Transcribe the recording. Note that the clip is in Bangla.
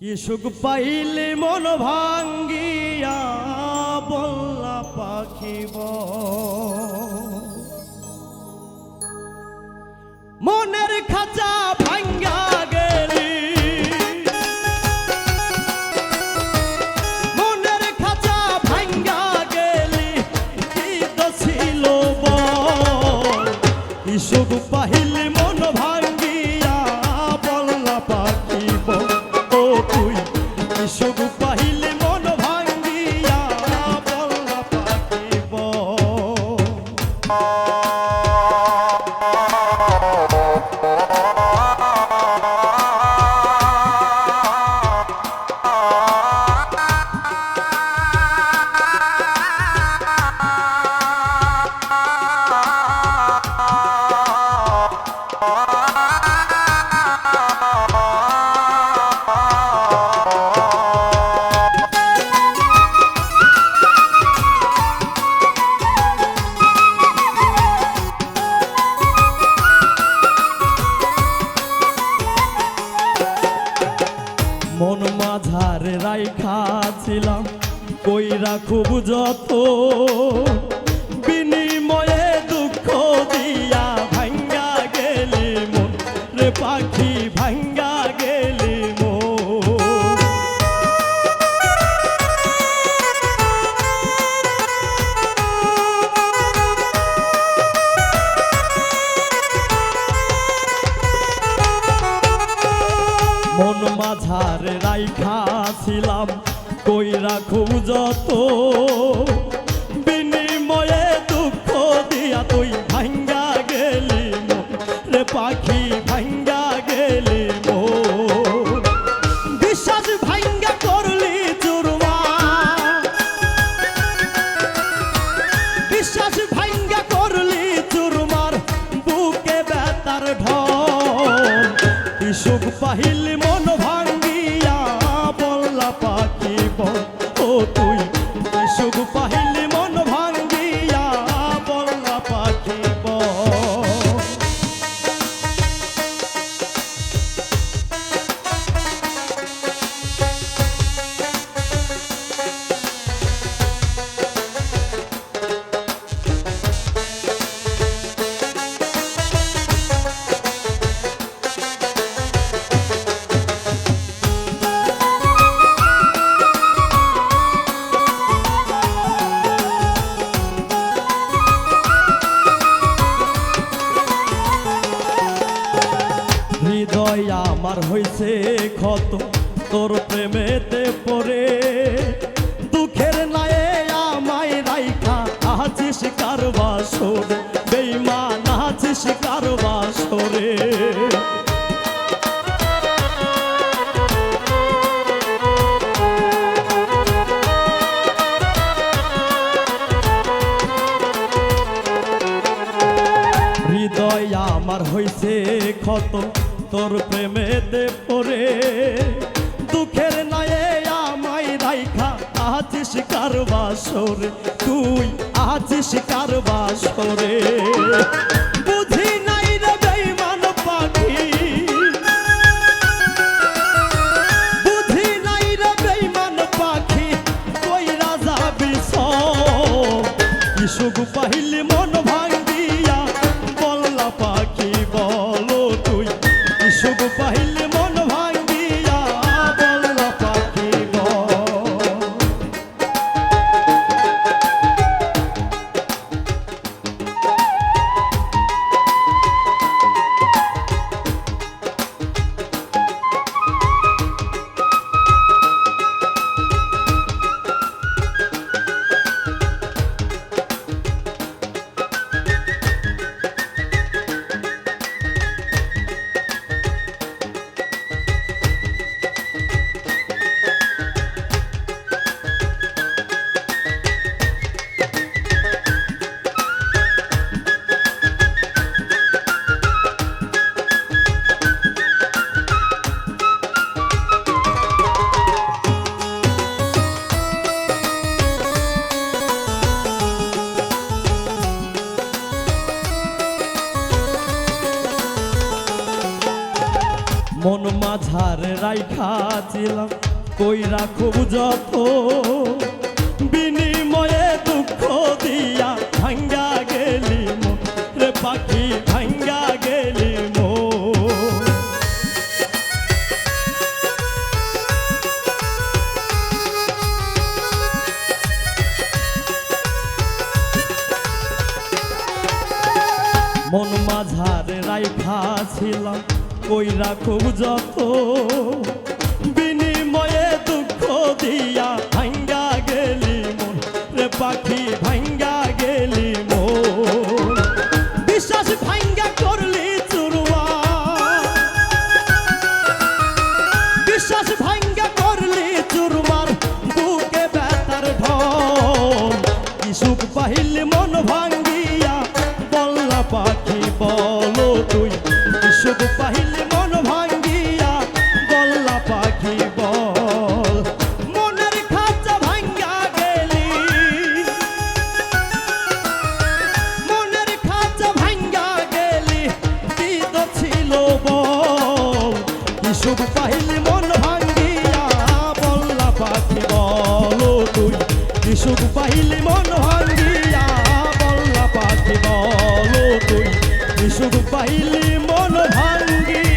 কি সুখ পাইলে মন ভাঙ্গিয়া বললা পাখিব মনের খাঁচা ভাঙ্গা গেলি মনের খাঁচা ভাঙ্গা গেলি কি তো ছিল কি সুখ পাইলে মন ভাঙ্গিয়া বললা পাখিব সুখ পাইলে মন ভাঙ্গিয়া বললা পাখিব মন মাঝারে রাইখা ছিলাম কইরা খুব যত বিনিময়ে দুঃখ দিয়া ভাঙ্গা গেলি মন রে পাখি ভাঙ্গা গেলি মন মাঝারে রাইখা ছিলাম কইরা খুব যত বিনিময়ে দুঃখ দিয়া তুই ভাঙ্গা গেলি রে পাখি ভাঙ্গা গেলি বিশ্বাস ভাঙ্গা করলি চুরমার বিশ্বাস ভাঙ্গা করলি চুরমার বুকে ব্যথার ঢল কি সুখ পাহিলি মন ভাঙ্গিয়া বললা পাখিব ও তুই কি সুখ পাহিলি মন ভাঙ্গিয়া বললা পাখিব হৃদয় আমার হইছে ক্ষত তোর প্রেমেতে পড়ে দুঃখের নায়ে আমায় রাইখা আছিস কারবাসর বেঈমান আছিস কারবাসরে হৃদয় আমার হইছে ক্ষত তোর প্রেমেতে পড়ে দুঃখের নায়ে আমায় রাইখা আছিস কারবাসরে তুই আছিস কারবাসরে বুঝি নাই রে বেঈমান পাখি বুঝি নাই রে বেঈমান পাখি কইরা যাবি সব কি সুখ পাইলি মন ভাঙ্গিয়া বললা পাখি বলো তুই কি সুখ পাইলি মন ভাঙ্গিয়া বললা পাখি রাইখাছিলাম কইরা খুব যত বিনিময়ে দুঃখ দিয়া ভাঙ্গা গেলি মন রে পাখি ভাঙ্গা গেলি মন। মন মাঝারে রাইখাছিলাম কইরা খুব যত বিনিময়ে দুঃখ দিয়া ভাঙ্গা গেলি মন রে পাখি ভাঙ্গা গেলি মন। বিশ্বাস ভাঙ্গা করলি চুরমার, বিশ্বাস ভাঙ্গা করলি চুরমার বুকে ব্যথার ঢল। কি সুখ পাহিলি মন ভাঙ্গিয়া বল্লা পাখি বলো তুই, কি সুখ পাহিলি মন ভাঙ্গিয়া বল্লা পাখি বল। মনের খাঁচা ভাঙ্গা গেলি, মনের খাঁচা ভাঙ্গা গেলি কি তো ছিল বল। কি সুখ পাহিলি মন ভাঙ্গিয়া বল্লা পাখি বলো তুই, কি সুখ পাহিলি মন ভাঙ্গিয়া বল্লা পাখি বলো তুই, কি সুখ পাহিলি মন ভাঙ্গিয়া।